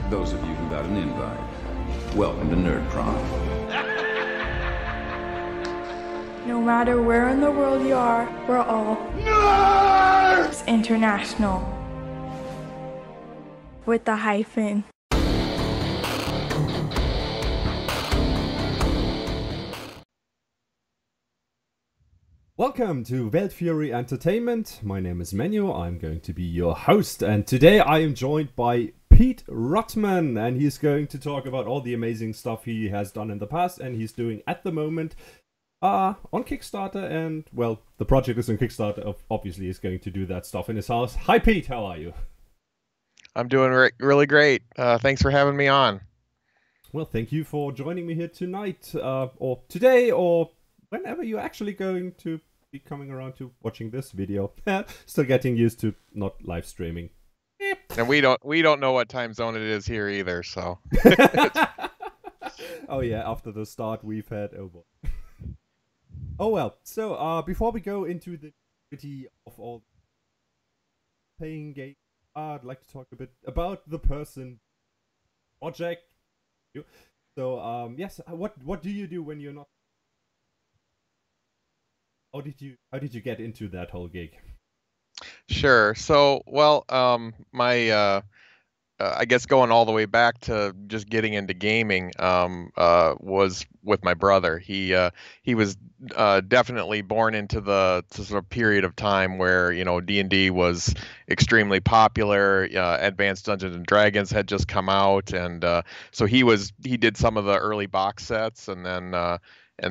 Those of you who got an invite, welcome to Nerd Prom. No matter where in the world you are, we're all Nerds International. With the hyphen. Welcome to Weltfury Entertainment. My name is Menu. I'm going to be your host, and today I am joined by Pete Ruttman, and he's going to talk about all the amazing stuff he has done in the past and he's doing at the moment on Kickstarter. And well, the project is on Kickstarter. Obviously, he's going to do that stuff in his house. Hi, Pete. How are you? I'm doing really great. Thanks for having me on. Well, thank you for joining me here tonight, or today, or whenever you're actually going to be coming around to watching this video. Still getting used to not live streaming. And we don't know what time zone it is here either, so. Oh yeah, after the start we've had, oh boy. Oh well, so before we go into the nitty of all playing games, I'd like to talk a bit about the person project. So yes, what do you do when you're not? How did you get into that whole gig? Sure. So, well, I guess going all the way back to just getting into gaming was with my brother. He was definitely born into the sort of period of time where, you know, D&D was extremely popular. Advanced Dungeons and Dragons had just come out, and so he did some of the early box sets, and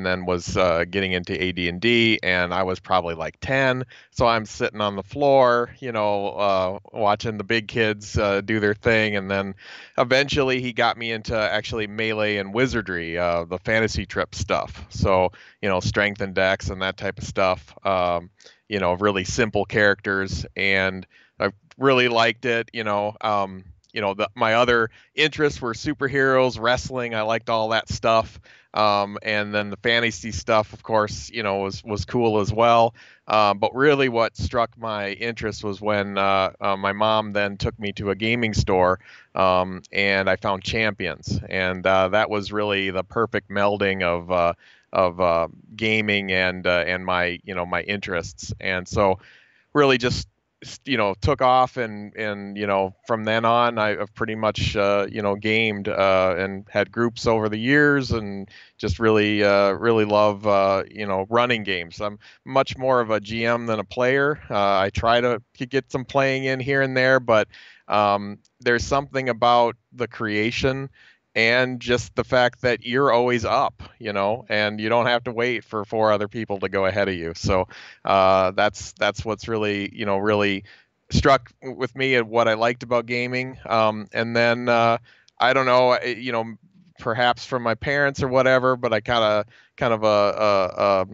then was getting into AD&D, and I was probably like 10. So I'm sitting on the floor, you know, watching the big kids do their thing. And then eventually he got me into actually Melee and Wizardry, the fantasy trip stuff. So, you know, strength and dex and that type of stuff, you know, really simple characters. And I really liked it, you know. My other interests were superheroes, wrestling. I liked all that stuff. And then the fantasy stuff, of course, you know, was cool as well. But really what struck my interest was when my mom then took me to a gaming store, and I found Champions. And that was really the perfect melding of gaming and my, you know, my interests. And so really just, you know, took off, and you know, from then on I've pretty much you know, gamed and had groups over the years, and just really love you know, running games. I'm much more of a GM than a player. I try to get some playing in here and there, but there's something about the creation and just the fact that you're always up, you know, and you don't have to wait for 4 other people to go ahead of you. So that's what's really, you know, really struck with me and what I liked about gaming. And then I don't know, you know, perhaps from my parents or whatever, but I kind of a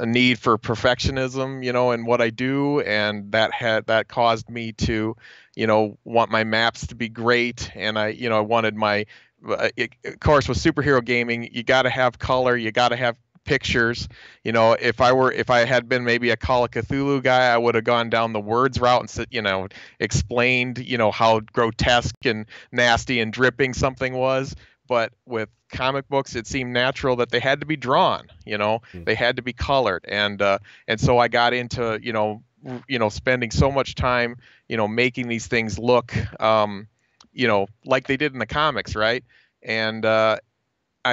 need for perfectionism, you know, in what I do, and that caused me to, you know, want my maps to be great, and I wanted my, of course, with superhero gaming, you got to have color, you got to have pictures. You know, if I had been maybe a Call of Cthulhu guy, I would have gone down the words route and said, you know, explained, you know, how grotesque and nasty and dripping something was. But with comic books, it seemed natural that they had to be drawn, you know, they had to be colored. And so I got into, you know, spending so much time, you know, making these things look, you know, like they did in the comics. Right. And I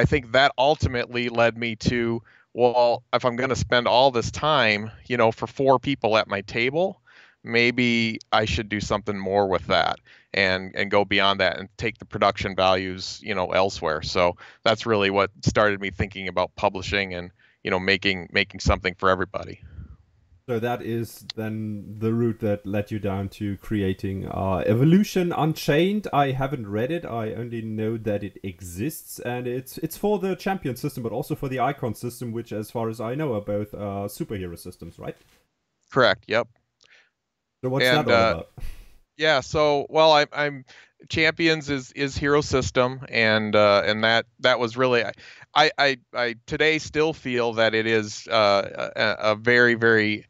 think that ultimately led me to, well, if I'm going to spend all this time, you know, for 4 people at my table, maybe I should do something more with that, and go beyond that and take the production values, you know, elsewhere. So that's really what started me thinking about publishing and, you know, making something for everybody. So that is then the route that led you down to creating Evolution Unchained. I haven't read it. I only know that it exists, and it's for the Champion system, but also for the Icon system, which, as far as I know, are both superhero systems, right? Correct. Yep. So what's that all about? Yeah, so well, I'm Champions is hero system, and that was really, I today still feel that it is a very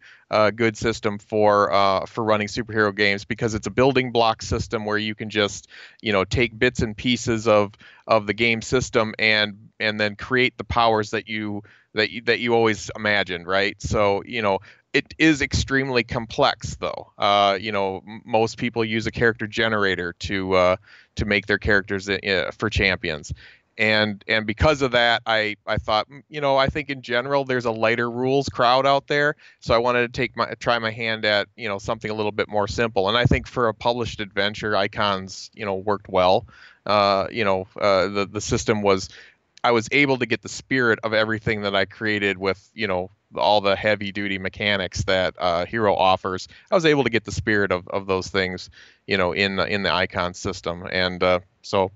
good system for running superhero games, because it's a building block system where you can just, take bits and pieces of the game system and then create the powers that you always imagined, right? So, it is extremely complex, though. Most people use a character generator to make their characters for champions. And because of that, I thought, I think in general there's a lighter rules crowd out there, so I wanted to try my hand at something a little bit more simple. And I think for a published adventure, icons worked well. The system was, I was able to get the spirit of everything that I created with all the heavy duty mechanics that Hero offers. I was able to get the spirit of those things in the icon system, and so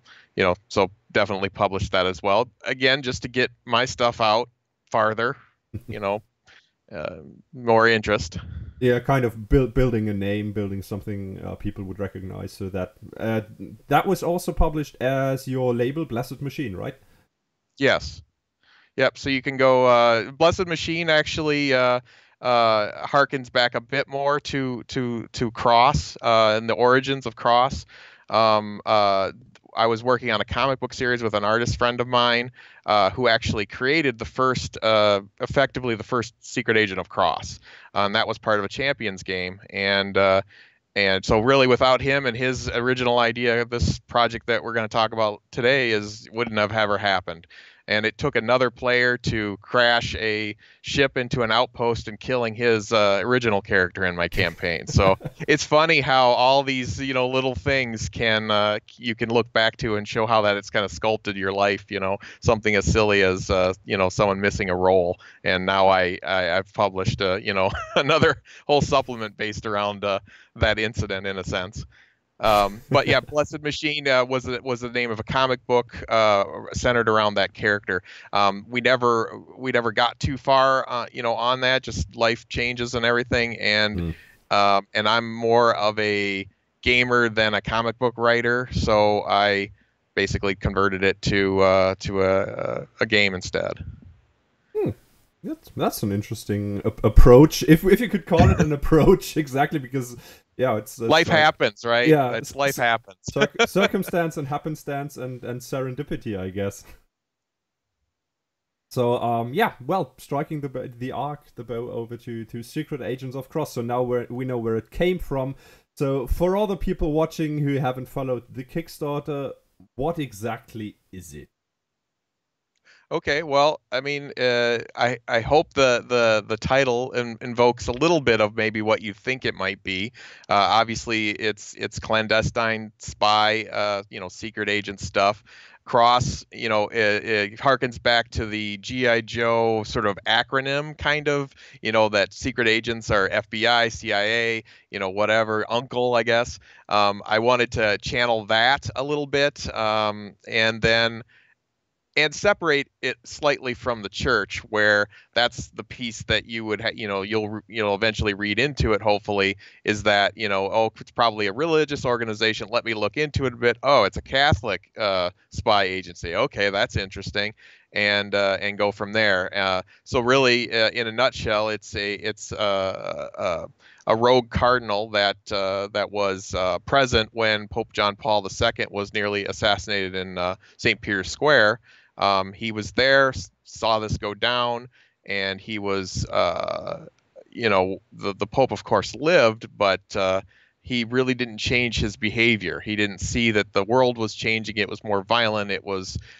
definitely published that as well. Again, just to get my stuff out farther, more interest. Yeah, kind of building a name, building something people would recognize. So that was also published as your label, Blessed Machine, right? Yes. Yep. So you can go. Blessed Machine actually harkens back a bit more to Cross and the origins of Cross. I was working on a comic book series with an artist friend of mine who actually created effectively the first secret agent of Cross. That was part of a Champions game. And so really without him and his original idea, this project that we're going to talk about today wouldn't have ever happened. And it took another player to crash a ship into an outpost and killing his original character in my campaign. So it's funny how all these little things you can look back to and show how that it's kind of sculpted your life. Something as silly as someone missing a role, and now I've published another whole supplement based around that incident in a sense. But yeah, Blessed Machine was the name of a comic book centered around that character. We never got too far, on that. Just life changes and everything, and I'm more of a gamer than a comic book writer, so I basically converted it to a game instead. That's an interesting approach, if you could call it an approach, exactly, because it's life happens, right? Yeah, it's life happens. Circumstance and happenstance and serendipity, I guess. So striking the bow over to Secret Agents of Cross. So now we know where it came from. So for all the people watching who haven't followed the Kickstarter, what exactly is it? Okay, well, I mean, I hope the title invokes a little bit of maybe what you think it might be. Obviously, it's clandestine spy, secret agent stuff. Cross, it harkens back to the G.I. Joe sort of acronym, kind of, that secret agents are FBI, CIA, whatever, Uncle, I guess. I wanted to channel that a little bit, and separate it slightly from the church, where that's the piece that you would you'll eventually read into it, hopefully, is that it's probably a religious organization. Let me look into it a bit. Oh, it's a Catholic spy agency. Okay, that's interesting, and go from there. So really, in a nutshell, it's a rogue cardinal that was present when Pope John Paul II was nearly assassinated in St. Peter's Square. He was there, saw this go down, and he was, the Pope, of course, lived, but he really didn't change his behavior. He didn't see that the world was changing. It was more violent.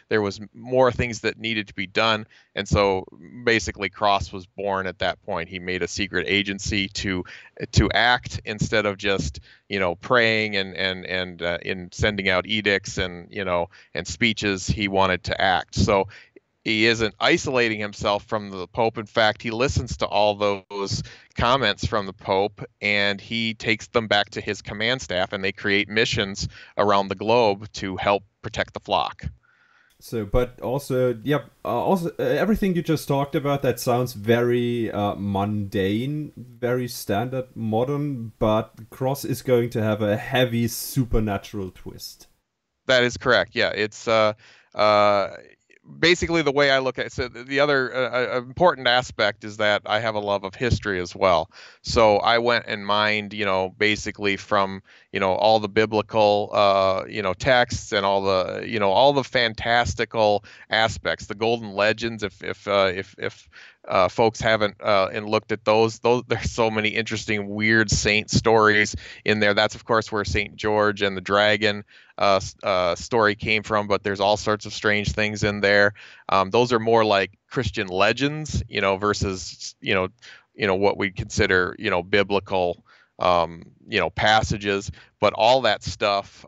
There was more things that needed to be done. And so basically Cross was born at that point. He made a secret agency to act instead of just, praying and in sending out edicts and speeches. He wanted to act. So he isn't isolating himself from the Pope. In fact, he listens to all those comments from the Pope, and he takes them back to his command staff, and they create missions around the globe to help protect the flock. So, but also, everything you just talked about, that sounds very mundane, very standard, modern, but Cross is going to have a heavy supernatural twist. That is correct. Yeah, it's basically the way I look at it, so the other important aspect is that I have a love of history as well. So I went and mined, basically from, all the biblical, texts and all the, all the fantastical aspects, the golden legends. If folks haven't and looked at those there's so many interesting weird saint stories in there. That's of course where Saint George and the dragon story came from, but there's all sorts of strange things in there. Those are more like Christian legends, versus what we consider biblical passages. But all that stuff,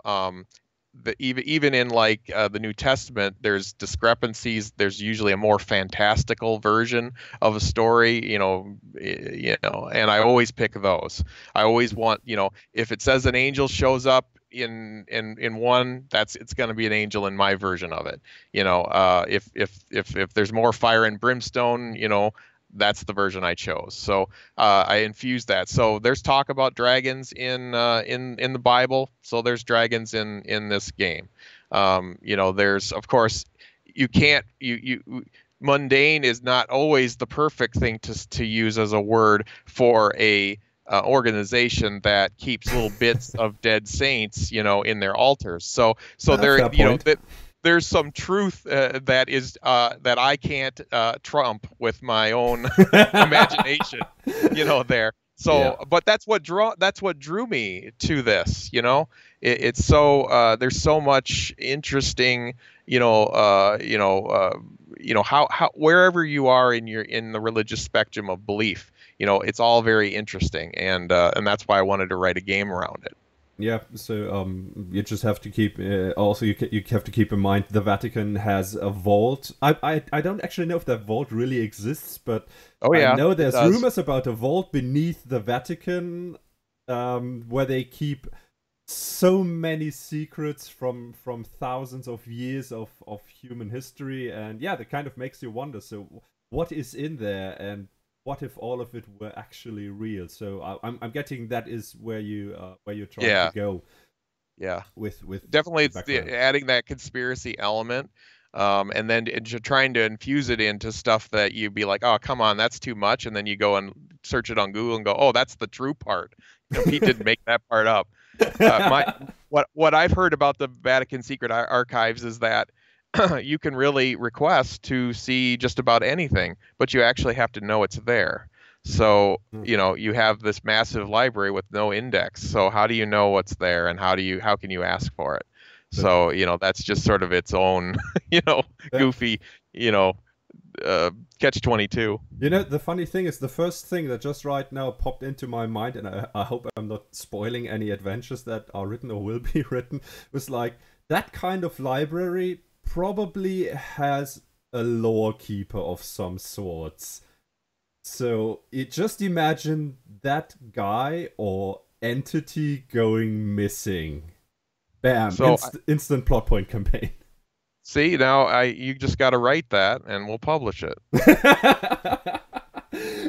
even in like the New Testament, there's discrepancies. There's usually a more fantastical version of a story, and I always pick those. I always want, if it says an angel shows up in one, it's going to be an angel in my version of it. If there's more fire and brimstone, that's the version I chose. So I infused that. So there's talk about dragons in the Bible. So there's dragons in this game. There's, of course, you can't mundane is not always the perfect thing to use as a word for a organization that keeps little bits of dead saints, in their altars. So there, there's some truth that I can't trump with my own imagination, there. So, yeah. But that's what drew me to this. It's so there's so much interesting, how wherever you are in the religious spectrum of belief, it's all very interesting, and that's why I wanted to write a game around it. Yeah, so you just have to keep also you have to keep in mind the Vatican has a vault. I don't actually know if that vault really exists, but I know there's rumors about a vault beneath the Vatican where they keep so many secrets from thousands of years of human history, and yeah, that kind of makes you wonder. So what is in there, and what if all of it were actually real? So I'm getting that is where you're trying to go. Yeah. With definitely it's adding that conspiracy element, and then trying to infuse it into stuff that you'd be like, oh come on, that's too much, and then you go and search it on Google and go, oh, that's the true part. Pete didn't make that part up. What I've heard about the Vatican Secret Archives is that you can really request to see just about anything, but you actually have to know it's there. So, you have this massive library with no index. So how do you know what's there, and how can you ask for it? So, that's just sort of its own, goofy, catch-22. The funny thing is, the first thing that just right now popped into my mind, and I hope I'm not spoiling any adventures that are written or will be written, was like, that kind of library probably has a lore keeper of some sorts. So just imagine that guy or entity going missing. Bam! So instant plot point campaign. See, now you just got to write that, and we'll publish it.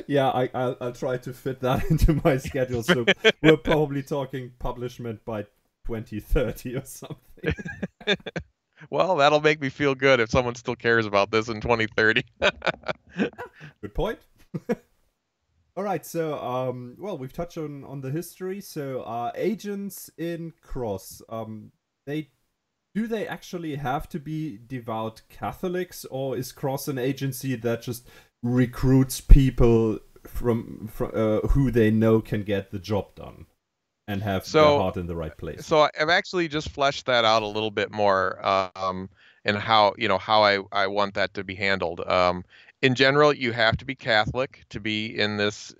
Yeah, I'll try to fit that into my schedule. So we're probably talking publishment by 2030 or something. Well, that'll make me feel good if someone still cares about this in 2030. Good point. All right, so well, we've touched on the history. So agents in Cross, do they actually have to be devout Catholics, or is Cross an agency that just recruits people from who they know can get the job done and have their heart in the right place? So I've actually just fleshed that out a little bit more, and how I want that to be handled. In general, you have to be Catholic to be in this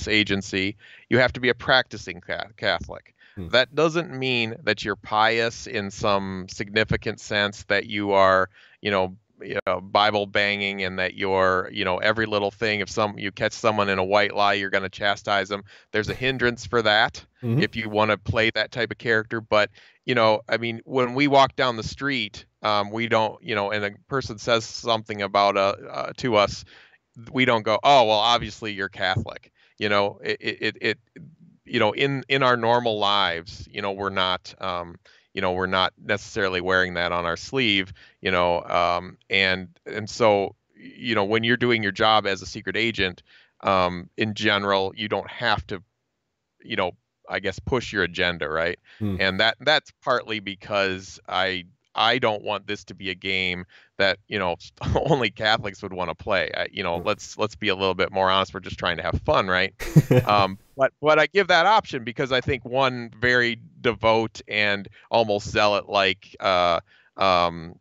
agency. You have to be a practicing Catholic. That doesn't mean that you're pious in some significant sense, that you are, Bible banging, and that you're, every little thing. If you catch someone in a white lie, you're going to chastise them. There's a hindrance for that if you want to play that type of character. But, when we walk down the street, we don't, and a person says something about to us, we don't go, oh, well, obviously you're Catholic. In our normal lives, we're not, we're not necessarily wearing that on our sleeve, and so, when you're doing your job as a secret agent, in general, you don't have to, you know, I guess push your agenda, right? Hmm. And that's partly because I don't want this to be a game that, only Catholics would want to play. Let's be a little bit more honest. We're just trying to have fun, right? But I give that option because I think one very devout and almost zealot like um,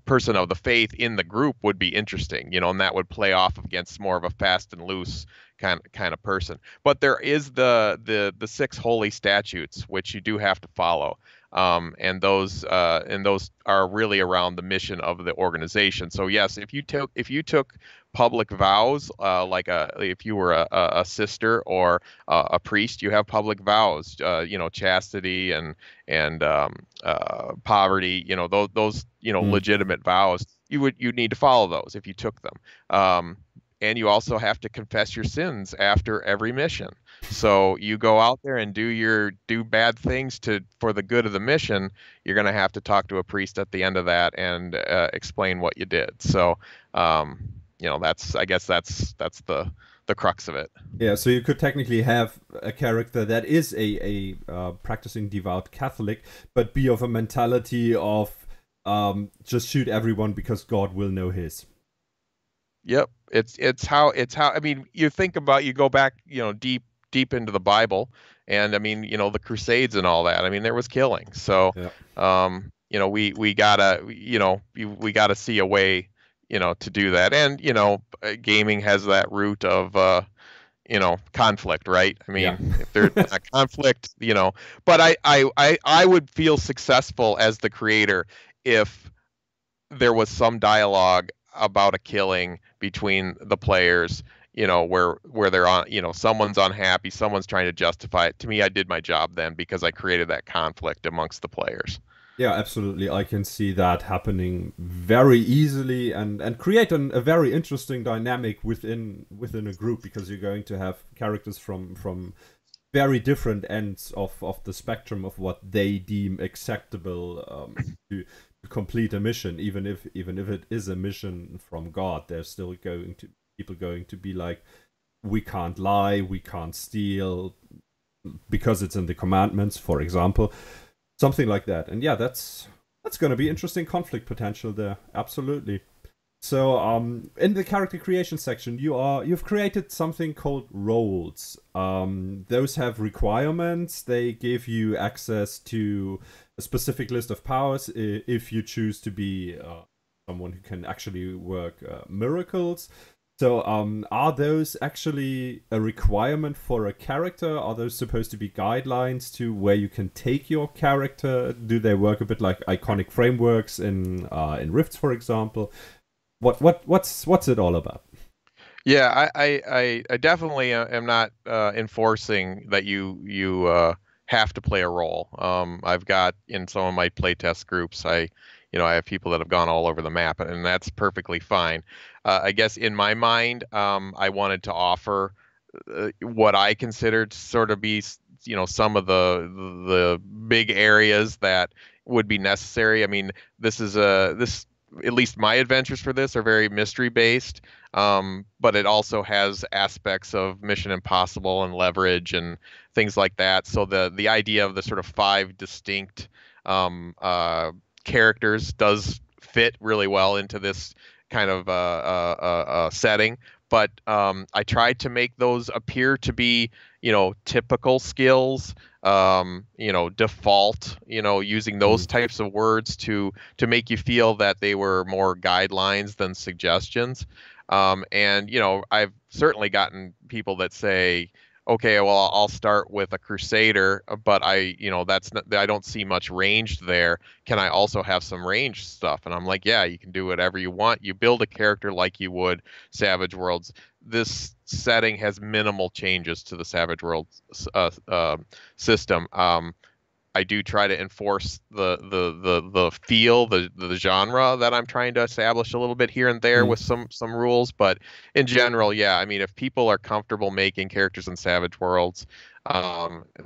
person of the faith in the group would be interesting, and that would play off against more of a fast and loose kind of person. But there is the six holy statutes which you do have to follow, and those are really around the mission of the organization. So yes, if you took public vows, if you were a sister or a priest, you have public vows, chastity and poverty, those Hmm. legitimate vows. You'd need to follow those if you took them. And you also have to confess your sins after every mission. So you go out there and do bad things for the good of the mission. You're going to have to talk to a priest at the end of that and explain what you did. So, I guess that's the crux of it. Yeah, so you could technically have a character that is a practicing devout Catholic, but be of a mentality of just shoot everyone because God will know his. Yep. It's how I mean, you go back, deep into the Bible, and I mean, the Crusades and all that. I mean, there was killing. So, Yeah. we gotta, we gotta see a way, to do that. And, gaming has that root of conflict, right? I Yeah. mean, if there's not conflict, but I would feel successful as the creator if there was some dialogue about a killing between the players, where they're on, someone's unhappy, someone's trying to justify it. To me, I did my job then because I created that conflict amongst the players. Yeah, absolutely. I can see that happening very easily and create a very interesting dynamic within a group, because you're going to have characters from very different ends of the spectrum of what they deem acceptable to complete a mission. Even if it is a mission from God, there's still going to be like, we can't lie, we can't steal, because it's in the commandments, for example. Something like that. And yeah, that's going to be interesting conflict potential there. Absolutely. So, in the character creation section, you've created something called roles. Those have requirements. They give you access to a specific list of powers if you choose to be someone who can actually work miracles. So, are those actually a requirement for a character? Are those supposed to be guidelines to where you can take your character? Do they work a bit like iconic frameworks in Rifts, for example? What's it all about? Yeah, I definitely am not enforcing that you have to play a role. I've got in some of my playtest groups, I have people that have gone all over the map, and that's perfectly fine. I guess in my mind, I wanted to offer what I considered to sort of be, some of the big areas that would be necessary. I mean, this at least my adventures for this are very mystery based, but it also has aspects of Mission Impossible and Leverage and things like that. So the idea of the sort of five distinct characters does fit really well into this kind of setting. But I tried to make those appear to be, typical skills, default, using those types of words to make you feel that they were more guidelines than suggestions. And I've certainly gotten people that say, okay, well, I'll start with a Crusader, but that's not, I don't see much ranged there. Can I also have some ranged stuff? And I'm like, yeah, you can do whatever you want. You build a character like you would Savage Worlds. This setting has minimal changes to the Savage Worlds system. I do try to enforce the feel, the genre that I'm trying to establish a little bit here and there with some rules. But in general, yeah, I mean, if people are comfortable making characters in Savage Worlds,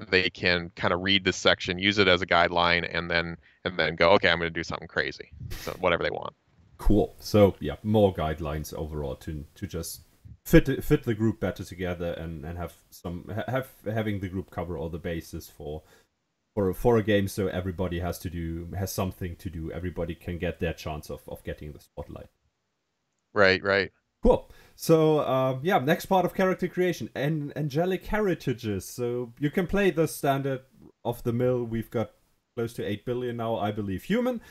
they can kind of read this section, use it as a guideline, and then go, okay, I'm going to do something crazy. So whatever they want. Cool. So yeah, more guidelines overall to just fit the group better together and having the group cover all the bases for a game, so everybody has something to do. Everybody can get their chance of getting the spotlight. Right. Cool. So yeah, next part of character creation and angelic heritages. So you can play the standard of the mill. We've got close to 8 billion now, I believe, human.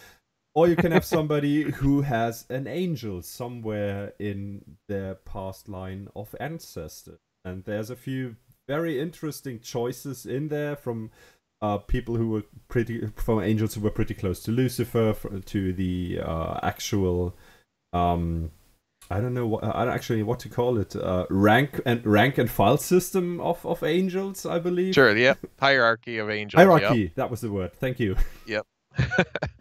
Or you can have somebody who has an angel somewhere in their past line of ancestors. And there's a few very interesting choices in there from people who were from angels who were pretty close to Lucifer, to the actual I don't know what to call it, rank and file system of angels, I believe. Sure, yeah, hierarchy of angels. Hierarchy, yep. That was the word. Thank you. Yep.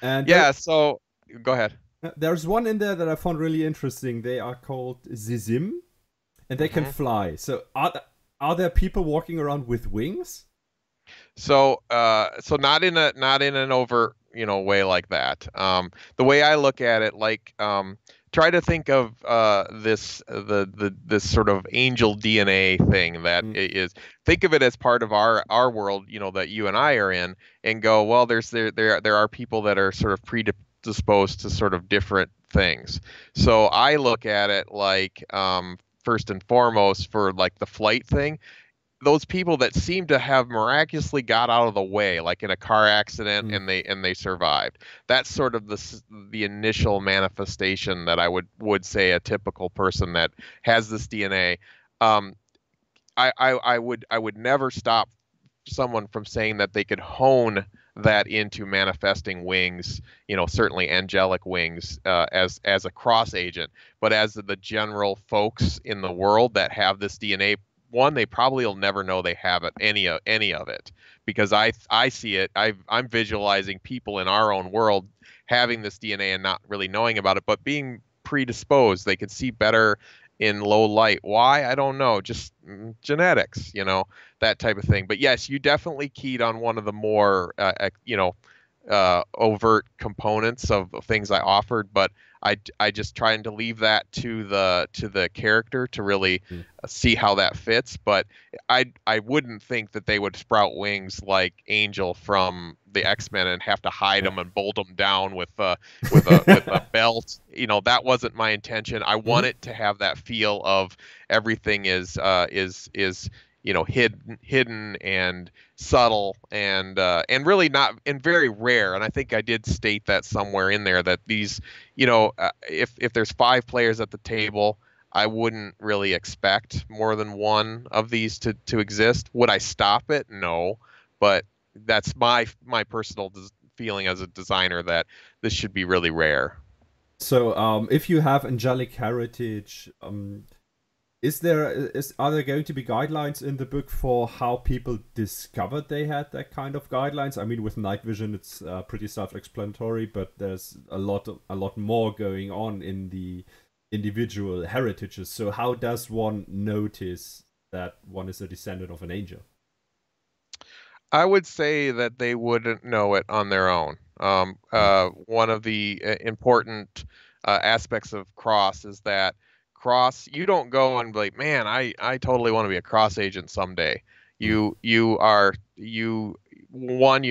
And yeah, so go ahead. There's one in there that I found really interesting. They are called Zizim, and they can fly. So are there people walking around with wings? So not in an overt, way like that. The way I look at it, like, try to think of this sort of angel DNA thing that is. Think of it as part of our world, that you and I are in, and go, well, there are people that are sort of predisposed to sort of different things. So I look at it like, first and foremost, for like the flight thing, those people that seem to have miraculously got out of the way, like in a car accident, and they survived. That's sort of the initial manifestation that I would say a typical person that has this DNA. I would never stop someone from saying that they could hone that into manifesting wings, certainly angelic wings, as a cross agent, but as the general folks in the world that have this DNA. One, they probably will never know they have it, any of it, because I see it. I'm visualizing people in our own world having this DNA and not really knowing about it, but being predisposed. They could see better in low light. Why? I don't know. Just genetics, that type of thing. But yes, you definitely keyed on one of the more, overt components of things I offered, but I just trying to leave that to the character to really see how that fits. But I wouldn't think that they would sprout wings like Angel from the X-Men and have to hide them and bolt them down with a belt. That wasn't my intention. I want it to have that feel of everything is hidden and subtle and really not, and very rare. And I think I did state that somewhere in there, that these, if there's 5 players at the table, I wouldn't really expect more than one of these to exist. Would I stop it? No, but that's my personal feeling as a designer, that this should be really rare. So if you have angelic heritage, are there going to be guidelines in the book for how people discovered they had that kind of guidelines? I mean, with night vision, it's pretty self-explanatory, but there's a lot more going on in the individual heritages. So how does one notice that one is a descendant of an angel? I would say that they wouldn't know it on their own. One of the important aspects of cross is that you don't go and be like, man, I totally want to be a cross agent someday. You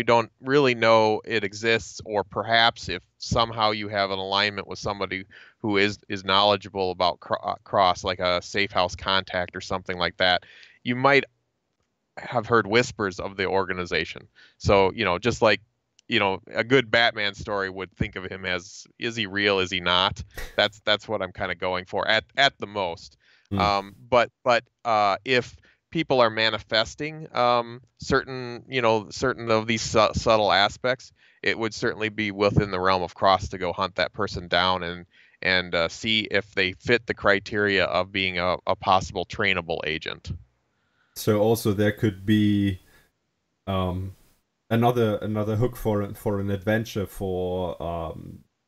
don't really know it exists, or perhaps if somehow you have an alignment with somebody who is knowledgeable about cross, like a safe house contact or something like that, you might have heard whispers of the organization. So, just like, a good Batman story would think of him as, is he real? Is he not? That's what I'm kind of going for at the most. But if people are manifesting certain of these subtle aspects, it would certainly be within the realm of cross to go hunt that person down and see if they fit the criteria of being a possible trainable agent. So also there could be another hook for an adventure for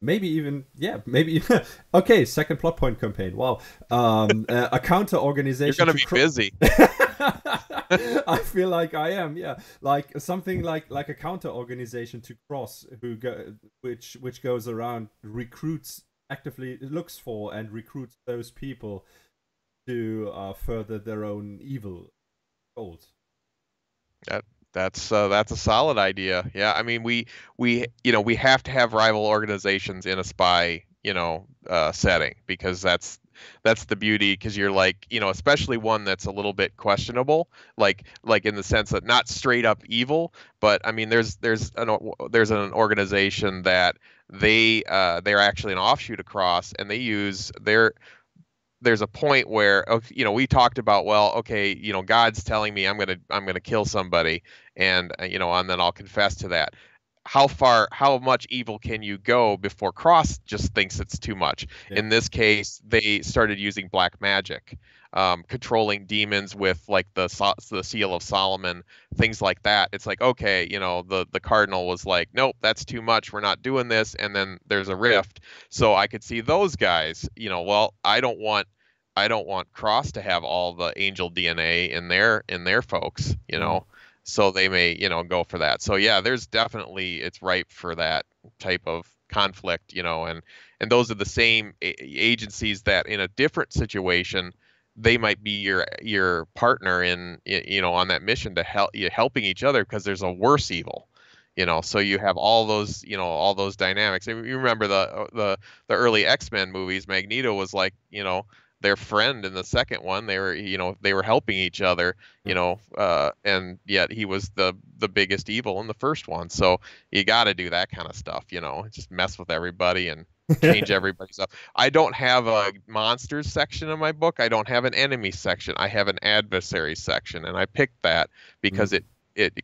maybe even maybe okay, second plot point campaign. Wow. A counter organization. You're gonna be busy. I feel like I am, yeah. Like something like a counter organization to Cross, which goes around, recruits, actively looks for and recruits those people to further their own evil goals. That's a solid idea. Yeah, I mean we we have to have rival organizations in a spy setting, because that's the beauty, because you're like, especially one that's a little bit questionable, like in the sense that not straight up evil, but I mean there's an organization that they're actually an offshoot across, and they use there's a point where, we talked about, well, okay, God's telling me I'm gonna kill somebody, and and then I'll confess to that. How much evil can you go before Cross just thinks it's too much? Yeah. In this case, they started using black magic, controlling demons with like the seal of Solomon, things like that. It's like, okay, the cardinal was like, nope, that's too much. We're not doing this. And then there's a rift. So I could see those guys, well, I don't want Cross to have all the angel DNA in their folks, so they may, go for that. So yeah, there's definitely, it's ripe for that type of conflict, and those are the same agencies that in a different situation, they might be your partner in, on that mission to helping each other, because there's a worse evil. So you have all those dynamics. And you remember the early X-Men movies, Magneto was like, their friend in the second one. They were helping each other, and yet he was the biggest evil in the first one. So you got to do that kind of stuff, just mess with everybody and change everybody's up. I don't have a monsters section in my book. I don't have an enemy section. I have an adversary section, and I picked that because it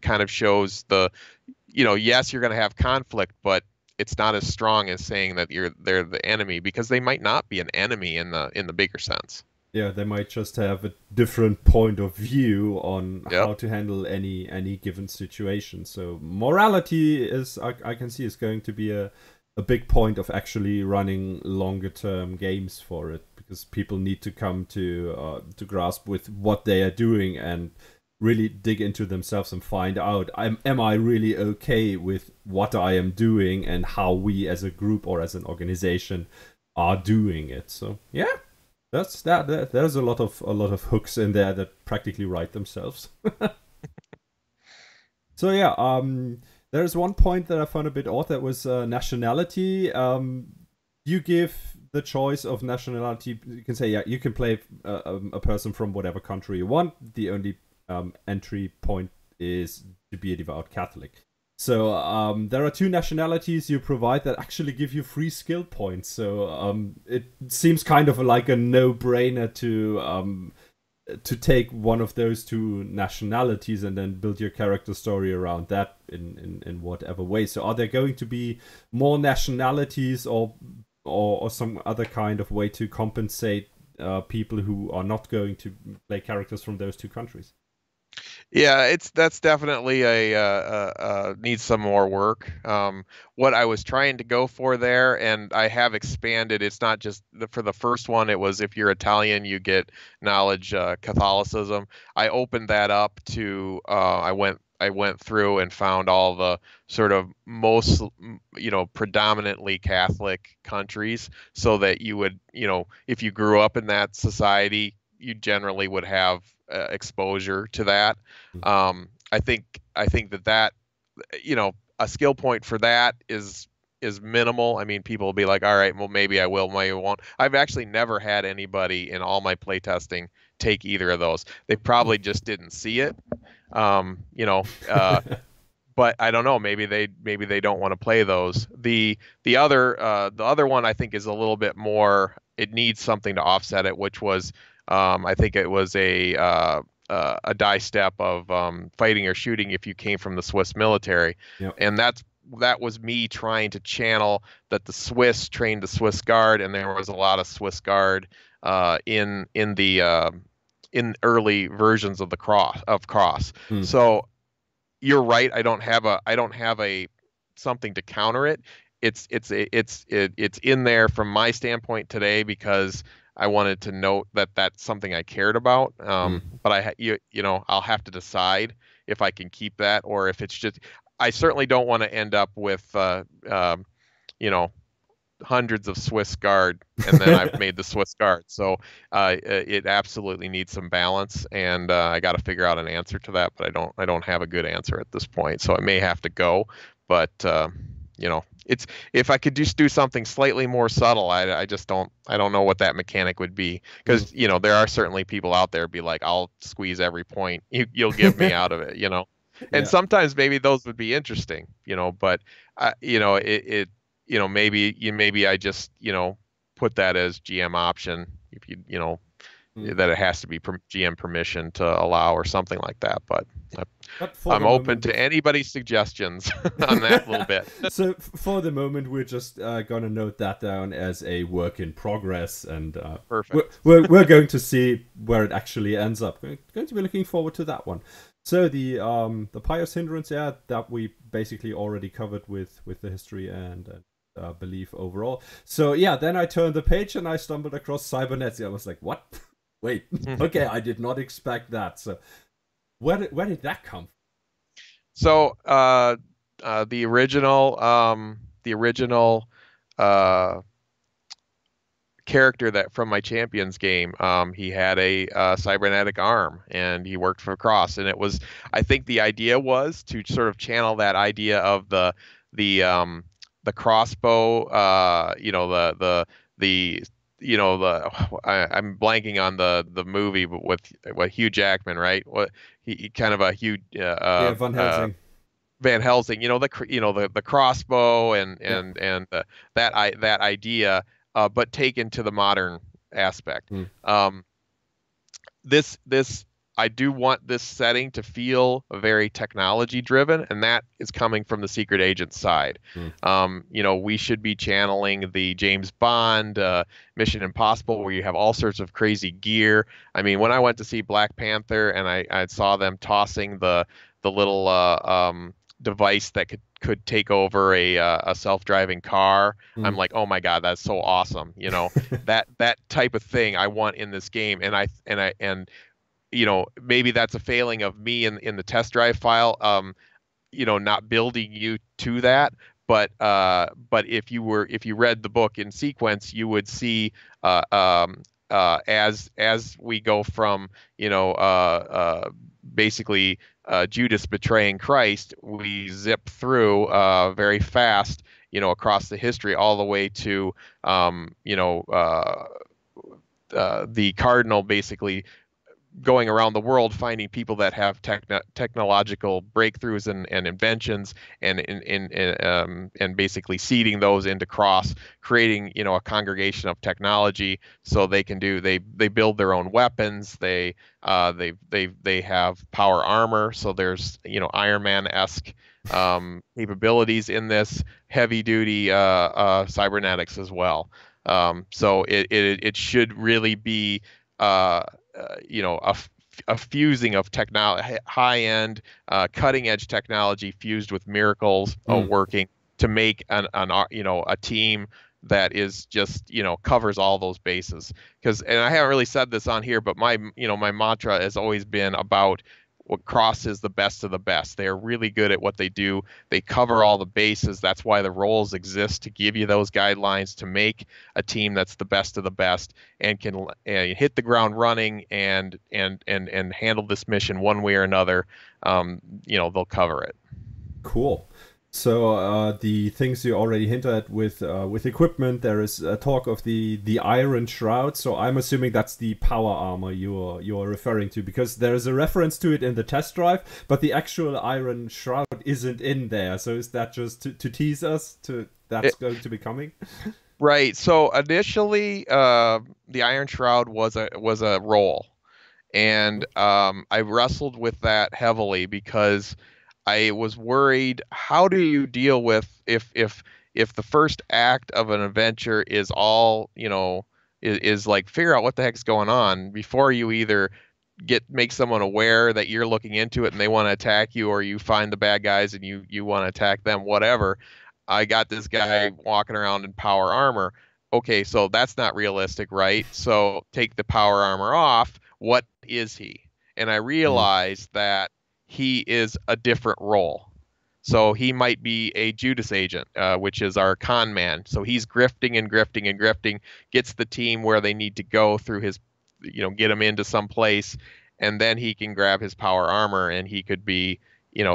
kind of shows yes, you're going to have conflict, but it's not as strong as saying that they're the enemy, because they might not be an enemy in the bigger sense. Yeah, they might just have a different point of view on how to handle any given situation. So morality is, I can see, is going to be a big point of actually running longer term games for it, because people need to come to grasp with what they are doing and really dig into themselves and find out, am I really okay with what I am doing and how we as a group or as an organization are doing it. So yeah, that's that. There's a lot of hooks in there that practically write themselves. So yeah, there's one point that I found a bit odd. That was nationality. You give the choice of nationality. You can say, yeah, you can play a person from whatever country you want. The only entry point is to be a devout Catholic. So there are two nationalities you provide that actually give you free skill points. So it seems kind of like a no-brainer to take one of those two nationalities and then build your character story around that in whatever way. So are there going to be more nationalities or some other kind of way to compensate people who are not going to play characters from those two countries? Yeah, that's definitely needs some more work. What I was trying to go for there, and I have expanded. It's not just for the first one. It was, if you're Italian, you get knowledge Catholicism. I opened that up to. I went through and found all the sort of most, predominantly Catholic countries, so that you would, if you grew up in that society, you generally would have exposure to that. I think that a skill point for that is minimal. I mean, people will be like, all right, well, maybe I will, maybe I won't. I've actually never had anybody in all my playtesting take either of those. They probably just didn't see it. But I don't know. Maybe they don't want to play those. The other one I think is a little bit more. It needs something to offset it, which was I think it was a die step of fighting or shooting if you came from the Swiss military. Yep. And that was me trying to channel that the Swiss trained the Swiss Guard, and there was a lot of Swiss Guard in early versions of Cross. So you're right. I don't have a something to counter it. It's in there from my standpoint today because I wanted to note that that's something I cared about. But I'll have to decide if I can keep that or if it's just. I certainly don't want to end up with you know hundreds of Swiss Guard, and then I've made the Swiss Guard. So it absolutely needs some balance, and I got to figure out an answer to that. But I don't have a good answer at this point, so it may have to go. But it's if I could just do something slightly more subtle, I just don't know what that mechanic would be because there are certainly people out there be like, I'll squeeze every point you'll give me out of it, and Yeah. sometimes maybe those would be interesting, but maybe I just put that as GM option if that it has to be GM permission to allow or something like that. But I'm open to anybody's suggestions on that little bit. So for the moment, we're just gonna note that down as a work in progress, and Perfect. we're going to see where it actually ends up. We're going to be looking forward to that one. So the pious hindrance, that we basically already covered with the history and belief overall. So yeah, then I turned the page and I stumbled across cybernetics. I was like, what? Wait, okay, I did not expect that. So where did that come from? So the original character that from my Champions game, he had a cybernetic arm and he worked for Cross, and I think the idea was to sort of channel that idea of the crossbow, I'm blanking on the movie, but with Hugh Jackman, right? What he kind of a Hugh Van Helsing. Van Helsing, the crossbow and that idea, but taken to the modern aspect. This I do want this setting to feel very technology driven, and that is coming from the secret agent side. We should be channeling the James Bond, Mission Impossible, where you have all sorts of crazy gear. I mean, when I went to see Black Panther and I saw them tossing the little device that could take over a self-driving car, I'm like, oh my God, that's so awesome. That type of thing I want in this game, and maybe that's a failing of me in the test drive file, not building you to that. But if you read the book in sequence, you would see as we go from basically Judas betraying Christ, we zip through very fast, across the history all the way to the cardinal basically going around the world finding people that have technological breakthroughs and inventions and basically seeding those into Cross, creating a congregation of technology so they build their own weapons, they have power armor, so there's Iron Man-esque capabilities in this, heavy duty cybernetics as well. So it should really be a fusing of technology, high-end, cutting-edge technology fused with miracles working to make a team that is just covers all those bases. And I haven't really said this on here, but my mantra has always been about what Cross is the best of the best. They are really good at what they do. They cover all the bases. That's why the roles exist, to give you those guidelines to make a team that's the best of the best and can hit the ground running and handle this mission one way or another. They'll cover it. Cool. So the things you already hinted at with equipment, there is a talk of the Iron Shroud. So I'm assuming that's the power armor you're referring to, because there is a reference to it in the test drive, but the actual Iron Shroud isn't in there. So is that just to tease us to that's going to be coming? Right. So initially, the Iron Shroud was a role, and I wrestled with that heavily because I was worried, how do you deal with if the first act of an adventure is all, is like figure out what the heck's going on before you either make someone aware that you're looking into it and they want to attack you, or you find the bad guys and you want to attack them, whatever. I got this guy walking around in power armor. Okay, so that's not realistic, right? So take the power armor off. What is he? And I realized that he is a different role. So he might be a Judas agent, which is our con man. So he's grifting and grifting and grifting, gets the team where they need to go through his, get him into some place, and then he can grab his power armor and he could be,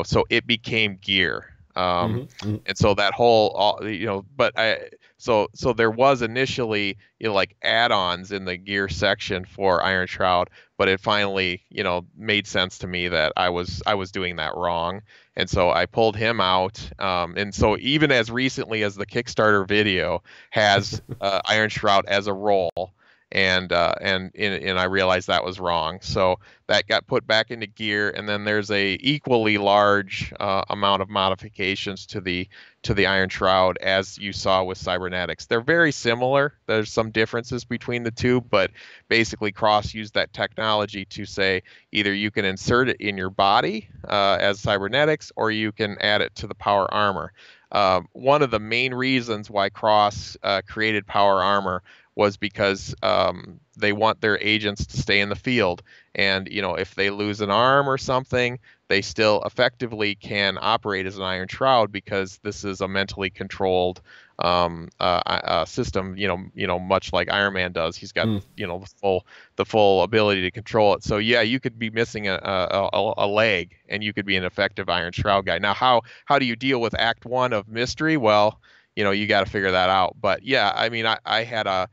so it became gear. And so that whole, so there was initially, like add-ons in the gear section for Iron Shroud, but it finally, made sense to me that I was doing that wrong. And so I pulled him out. And so even as recently as the Kickstarter video has Iron Shroud as a role, and I realized that was wrong. So that got put back into gear, and then there's a equally large amount of modifications to the Iron Shroud, as you saw with cybernetics. They're very similar. There's some differences between the two, but basically Cross used that technology to say either you can insert it in your body as cybernetics, or you can add it to the power armor. One of the main reasons why Cross created power armor was because they want their agents to stay in the field. And, if they lose an arm or something, they still effectively can operate as an Iron Shroud, because this is a mentally controlled system, much like Iron Man does. He's got, the full ability to control it. So yeah, you could be missing a leg and you could be an effective Iron Shroud guy. Now, how do you deal with Act 1 of Mystery? Well, you got to figure that out. But yeah, I mean, I had a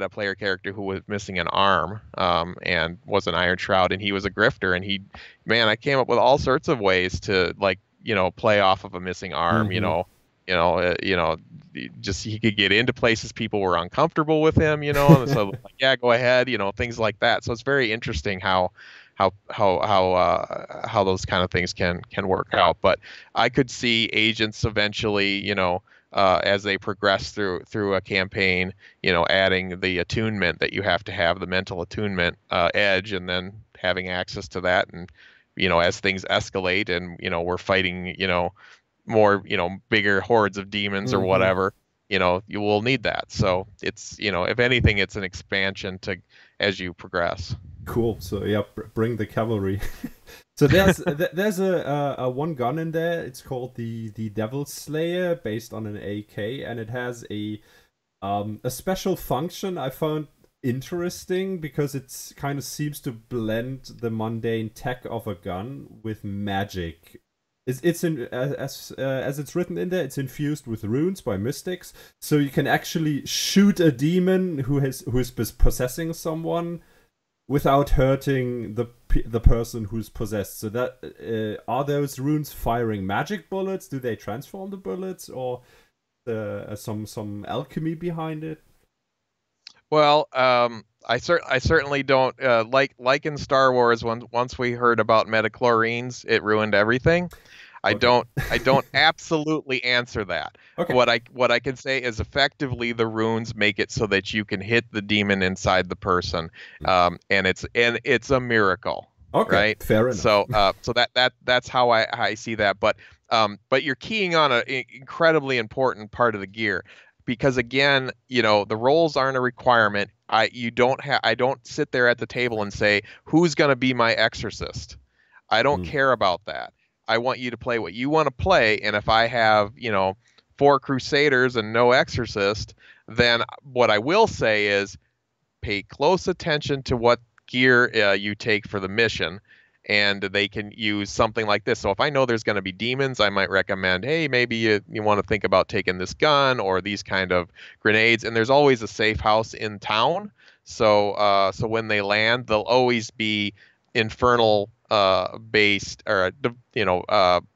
player character who was missing an arm, and was an Iron Shroud, and he was a grifter, and I came up with all sorts of ways to, like, play off of a missing arm. Just he could get into places people were uncomfortable with him, and so like, yeah, go ahead, things like that. So it's very interesting how those kind of things can work out. But I could see agents eventually, as they progress through a campaign, adding the attunement that you have to have, the mental attunement edge, and then having access to that. And, as things escalate and, we're fighting, more, bigger hordes of demons or whatever, you will need that. So it's, if anything, it's an expansion as you progress. Cool. So yeah, bring the cavalry. So there's a one gun in there. It's called the Devil Slayer, based on an AK, and it has a special function I found interesting, because it kind of seems to blend the mundane tech of a gun with magic. It's in as it's written in there. It's infused with runes by mystics, so you can actually shoot a demon who is possessing someone without hurting the person who's possessed. So that are those runes firing magic bullets? Do they transform the bullets, or some alchemy behind it? Well, I certainly don't like in Star Wars. Once we heard about metachlorines, it ruined everything. I don't absolutely answer that. Okay. What I can say is effectively the runes make it so that you can hit the demon inside the person, and it's a miracle. Okay, right? Fair enough. So that's how I see that. But you're keying on an incredibly important part of the gear, because again, the roles aren't a requirement. I don't sit there at the table and say, who's going to be my exorcist? I don't care about that. I want you to play what you want to play. And if I have, 4 Crusaders and no exorcist, then what I will say is pay close attention to what gear you take for the mission, and they can use something like this. So if I know there's going to be demons, I might recommend, hey, maybe you want to think about taking this gun or these kind of grenades. And there's always a safe house in town. So when they land, they'll always be infernal based, or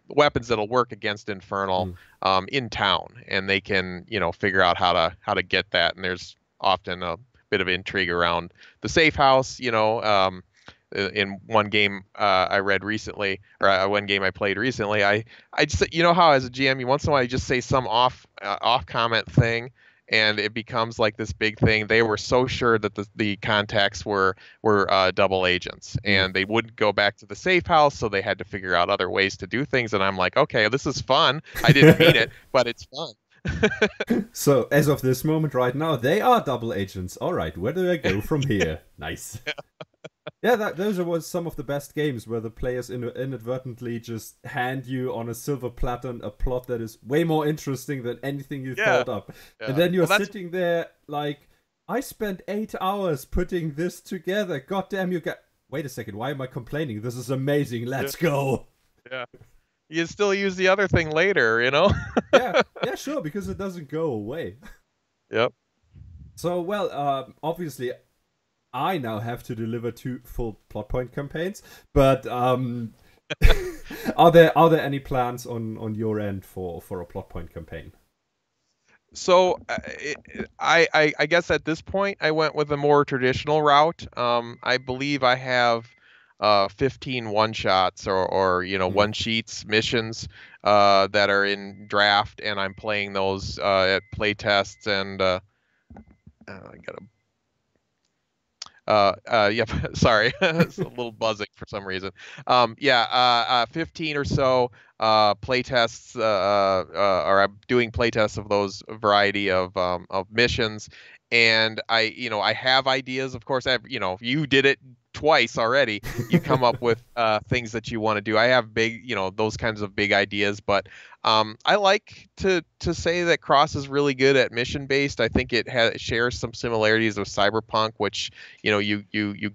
weapons that'll work against infernal in town, and they can figure out how to get that. And there's often a bit of intrigue around the safe house. In one game I read recently, or one game I played recently, I just, how as a GM, you once in a while you just say some off comment thing, and it becomes like this big thing. They were so sure that the contacts were double agents, and they wouldn't go back to the safe house, so they had to figure out other ways to do things. And I'm like, okay, this is fun. I didn't mean it, but it's fun. So as of this moment right now, they are double agents. All right, where do I go from here? Nice. Yeah, those are some of the best games where the players inadvertently just hand you on a silver platter a plot that is way more interesting than anything you thought up. Yeah. And then you're sitting there like, I spent 8 hours putting this together. God damn, you get... Wait a second, why am I complaining? This is amazing. Let's go. Yeah. You still use the other thing later, you know? yeah, sure, because it doesn't go away. Yep. So, well, obviously, I now have to deliver 2 full plot point campaigns, but are there any plans on your end for a plot point campaign? So I guess at this point I went with a more traditional route. I believe I have 15 one-shots or one-sheets missions that are in draft, and I'm playing those at play tests, and I gotta yep, sorry, it's a little buzzing for some reason. 15 or so play tests, or I'm doing play tests of those variety of missions, and I have ideas. Of course, you did it twice already. You come up with things that you want to do. I have big, those kinds of big ideas, but I like to say that Cross is really good at mission based. I think it shares some similarities with Cyberpunk, which you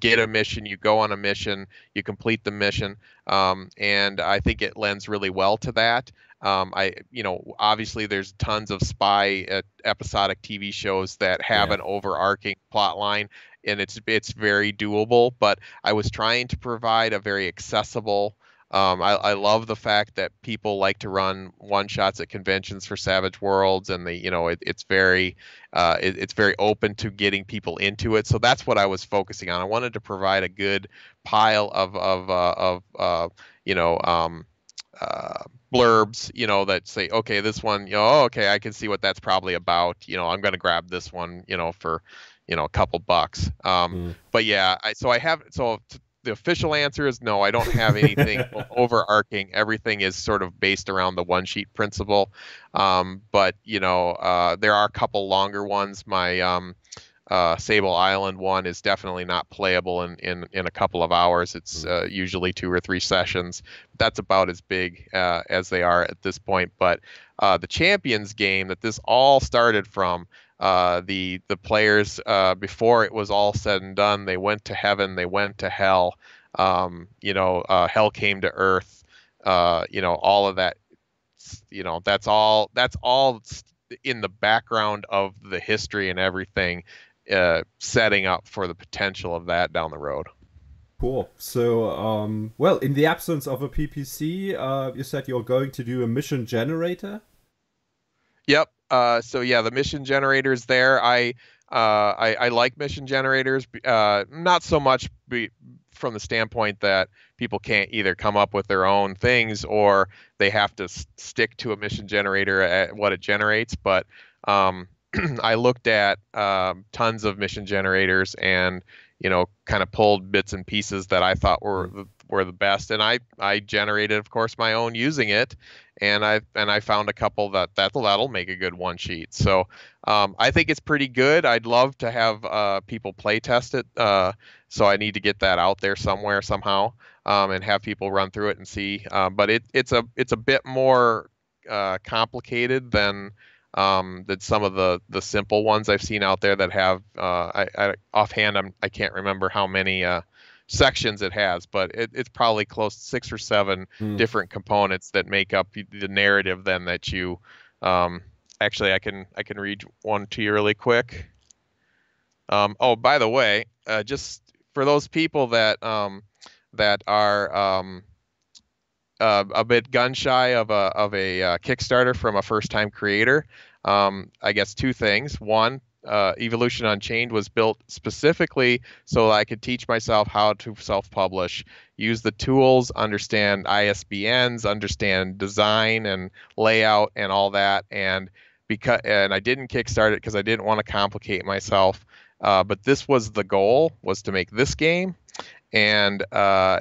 get a mission, you go on a mission, you complete the mission, and I think it lends really well to that. Obviously there's tons of spy episodic TV shows that have an overarching plot line, and it's very doable, but I was trying to provide a very accessible. I love the fact that people like to run one shots at conventions for Savage Worlds, and it's very open to getting people into it. So that's what I was focusing on. I wanted to provide a good pile of blurbs, that say, okay, this one, okay, I can see what that's probably about. I'm going to grab this one, for a couple bucks. But yeah, the official answer is no, I don't have anything overarching. Everything is sort of based around the one sheet principle. But there are a couple longer ones. My Sable Island one is definitely not playable in a couple of hours. It's usually 2 or 3 sessions. That's about as big as they are at this point. But the Champions game that this all started from, the players, before it was all said and done, they went to heaven, they went to hell, hell came to earth, all of that, that's all in the background of the history and everything, setting up for the potential of that down the road. Cool. So, well, in the absence of a PPC, you said you're going to do a mission generator? Yep. So yeah, the mission generator is there. I like mission generators, not so much from the standpoint that people can't either come up with their own things or they have to stick to a mission generator at what it generates. But I looked at tons of mission generators and kind of pulled bits and pieces that I thought were the best, and I generated, of course, my own using it, and I found a couple that'll make a good one sheet. So I think it's pretty good. I'd love to have people play test it, so I need to get that out there somewhere somehow, and have people run through it and see. But it's a bit more complicated than some of the simple ones I've seen out there that have offhand I can't remember how many sections it has, but it's probably close to 6 or 7 different components that make up the narrative then that you actually I can read one to you really quick. Oh, by the way, just for those people that are a bit gun shy of a Kickstarter from a first-time creator, I guess 2 things. One, Evolution Unchained was built specifically so I could teach myself how to self-publish, use the tools, understand ISBNs, understand design and layout and all that, and and I didn't Kickstart it because I didn't want to complicate myself. But this was the goal, was to make this game. And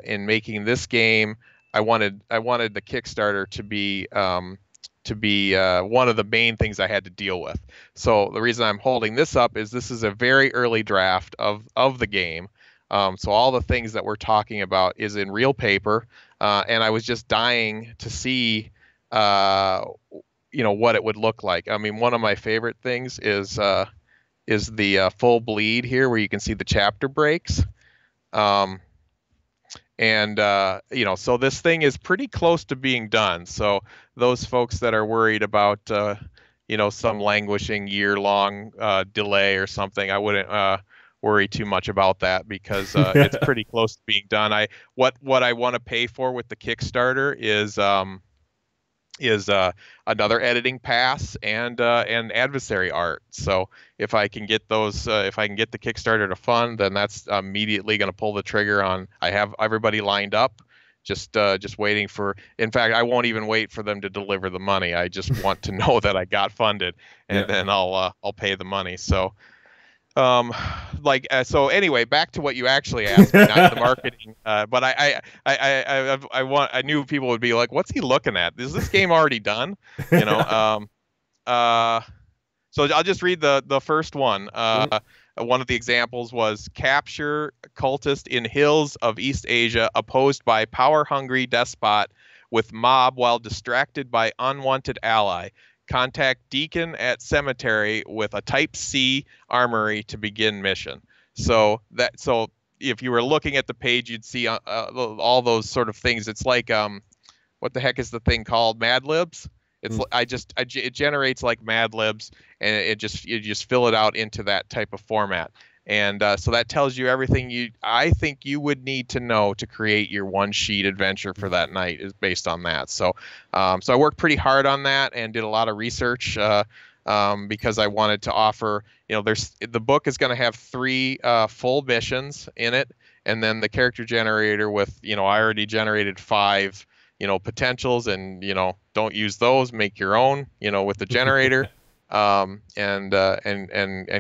in making this game, I wanted the Kickstarter to be one of the main things I had to deal with. So the reason I'm holding this up is this is a very early draft of the game. So all the things that we're talking about is in real paper, and I was just dying to see, what it would look like. I mean, one of my favorite things is the full bleed here, where you can see the chapter breaks. So this thing is pretty close to being done. So those folks that are worried about, some languishing year-long delay or something, I wouldn't worry too much about that, because it's pretty close to being done. What I want to pay for with the Kickstarter is another editing pass and adversary art. So if I can get those, if I can get the Kickstarter to fund, then that's immediately going to pull the trigger on. I have everybody lined up, just waiting for. In fact, I won't even wait for them to deliver the money. I just want to know that I got funded, and then I'll pay the money. So. So anyway, back to what you actually asked me, not the marketing. But I knew people would be like, "What's he looking at? Is this game already done?" So I'll just read the first one. One of the examples was capture cultist in hills of East Asia, opposed by power-hungry despot with mob while distracted by unwanted ally. Contact Deacon at cemetery with a Type C armory to begin mission. So if you were looking at the page, you'd see all those sort of things. It's like what the heck is the thing called? Mad Libs. It's it generates like Mad Libs, and you just fill it out into that type of format. And so that tells you everything I think you would need to know to create your one-sheet adventure for that night, is based on that. So I worked pretty hard on that and did a lot of research because I wanted to offer, the book is going to have 3 full missions in it, and then the character generator with, I already generated 5, potentials, and, don't use those, make your own, with the generator. And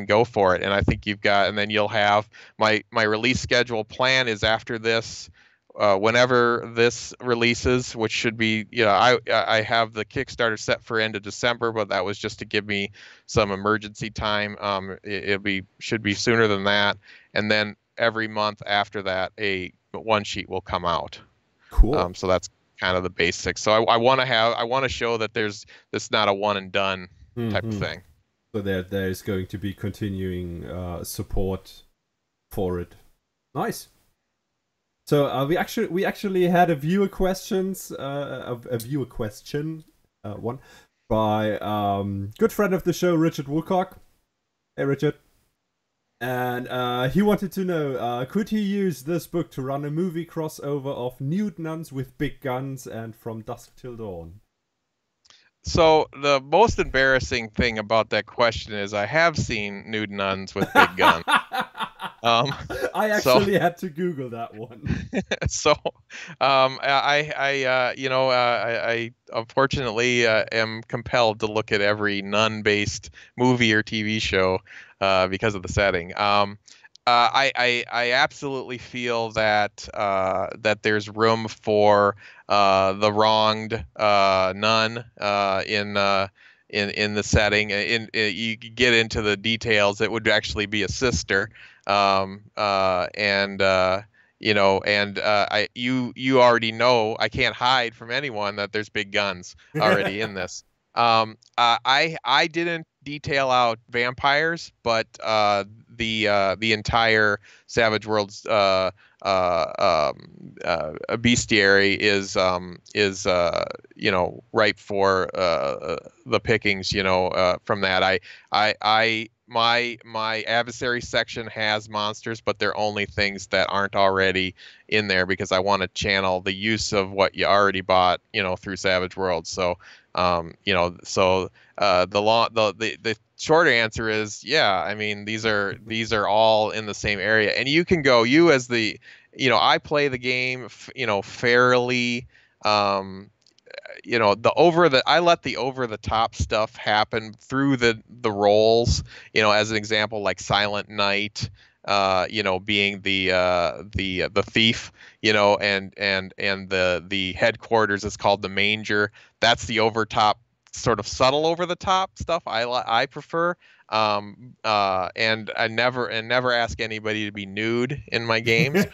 go for it. And I think and then you'll have my release schedule plan is after this, whenever this releases, which should be, I have the Kickstarter set for end of December, but that was just to give me some emergency time. Should be sooner than that. And then every month after that, a one sheet will come out. Cool. So that's kind of the basics. So I want to show that there's not a one and done type of thing. So there is going to be continuing support for it. Nice. So we actually had a viewer question one by good friend of the show, Richard Woolcock. Hey Richard. And he wanted to know, could he use this book to run a movie crossover of nude nuns with big guns and From Dusk Till Dawn? So the most embarrassing thing about that question is I have seen nude nuns with big guns. I actually had to Google that one. So I unfortunately am compelled to look at every nun-based movie or TV show because of the setting. I absolutely feel that there's room for the wronged nun in the setting. You get into the details, it would actually be a sister, you already know, I can't hide from anyone that there's big guns already in this. I didn't detail out vampires, but the entire Savage Worlds bestiary is ripe for the pickings, from that. My adversary section has monsters, but they're only things that aren't already in there, because I want to channel the use of what you already bought, through Savage Worlds. So the short answer is, yeah, I mean, these are all in the same area, and you can go, as the, I play the game, fairly, I let the over the top stuff happen through the roles, as an example, like Silent Night, being the thief, and the headquarters is called the Manger. That's the over top, sort of subtle over the top stuff I prefer. And I never ask anybody to be nude in my games,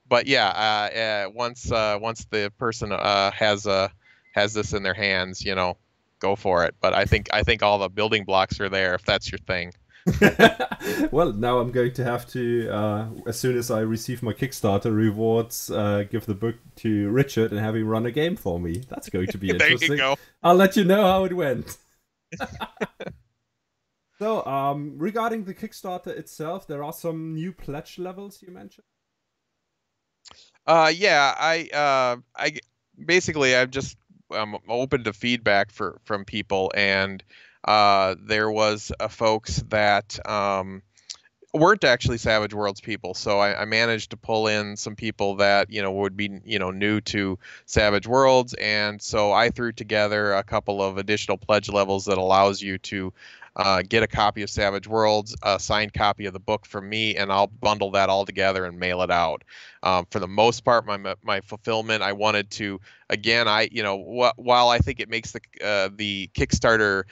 but yeah, once the person has this in their hands, go for it. But I think all the building blocks are there if that's your thing. Well, now I'm going to have to, as soon as I receive my Kickstarter rewards, give the book to Richard and have him run a game for me. That's going to be interesting. There you go. I'll let you know how it went. So, regarding the Kickstarter itself, there are some new pledge levels you mentioned. Yeah, I basically I'm open to feedback from people, and there was folks that weren't actually Savage Worlds people, so I managed to pull in some people that would be new to Savage Worlds, and so I threw together a couple of additional pledge levels that allows you to get a copy of Savage Worlds, a signed copy of the book from me, and I'll bundle that all together and mail it out. For the most part, my fulfillment, I wanted to, again, while I think it makes the Kickstarter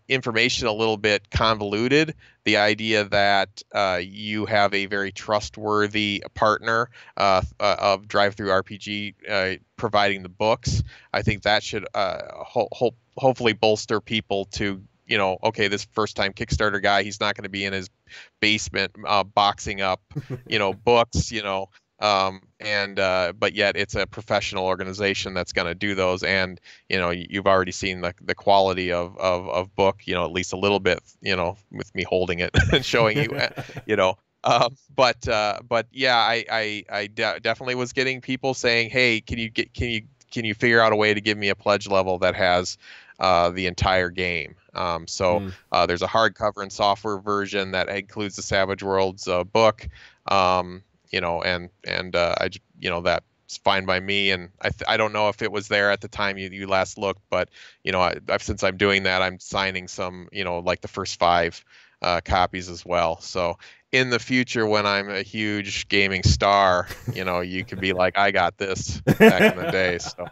information a little bit convoluted, the idea that you have a very trustworthy partner of Drive-Thru RPG providing the books, I think that should hopefully bolster people to, okay, this first time Kickstarter guy, he's not going to be in his basement boxing up, books, but yet it's a professional organization that's going to do those. And, you've already seen the quality of book, at least a little bit, with me holding it and showing you, but yeah, I definitely was getting people saying, hey, can you figure out a way to give me a pledge level that has the entire game? There's a hardcover and software version that includes the Savage Worlds book, and I that's fine by me. And I don't know if it was there at the time you last looked, but since I'm doing that, I'm signing some, like the first 5 copies as well. So in the future, when I'm a huge gaming star, you could be like, I got this back in the day. So,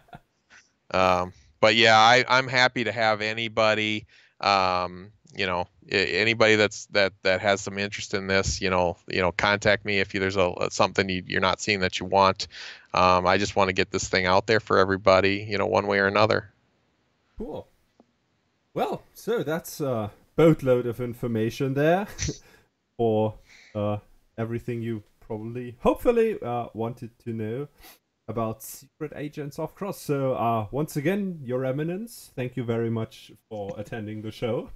but yeah, I'm happy to have anybody, anybody that has some interest in this, contact me if there's something you're not seeing that you want. I just want to get this thing out there for everybody, one way or another. Cool. Well, so that's a boatload of information there for everything you hopefully wanted to know about Secret Agents of Cross. So once again, Your Eminence, thank you very much for attending the show.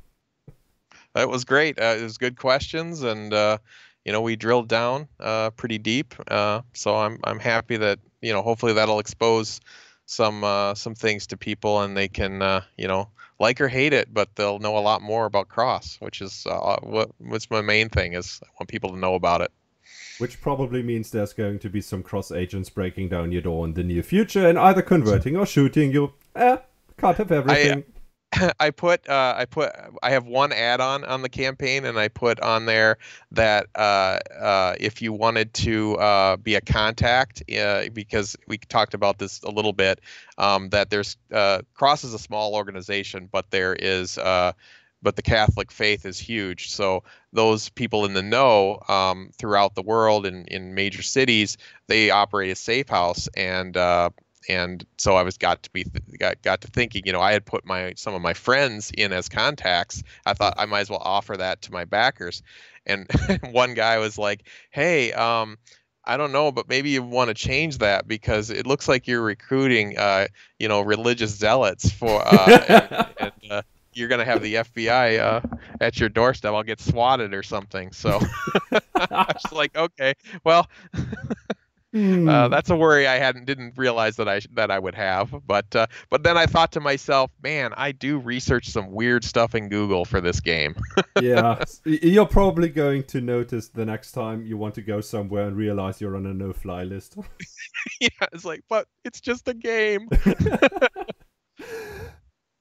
That was great. It was good questions, and we drilled down pretty deep. So I'm happy that hopefully that'll expose some things to people, and they can like or hate it, but they'll know a lot more about Cross, which is what's my main thing is I want people to know about it. Which probably means there's going to be some cross agents breaking down your door in the near future and either converting or shooting you. Can't have everything. I have one add-on on the campaign, and I put on there that if you wanted to be a contact, because we talked about this a little bit, that there's Cross is a small organization, but there is but the Catholic faith is huge. So those people in the know throughout the world in major cities, they operate a safe house, and so I got to thinking, I had put some of my friends in as contacts. I thought I might as well offer that to my backers, and one guy was like, "Hey, I don't know, but maybe you want to change that because it looks like you're recruiting, religious zealots for, and you're going to have the FBI at your doorstep. I'll get swatted or something." So I was like, okay, well, That's a worry I didn't realize that I would have. But then I thought to myself, man, I do research some weird stuff in Google for this game. Yeah, you're probably going to notice the next time you want to go somewhere and realize you're on a no-fly list. Yeah, it's like, but it's just a game.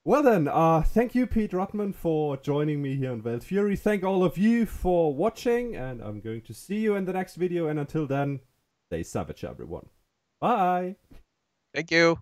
Well then, thank you, Pete Ruttman, for joining me here on Veiled Fury. Thank all of you for watching, and I'm going to see you in the next video. And until then, stay savage, everyone. Bye. Thank you.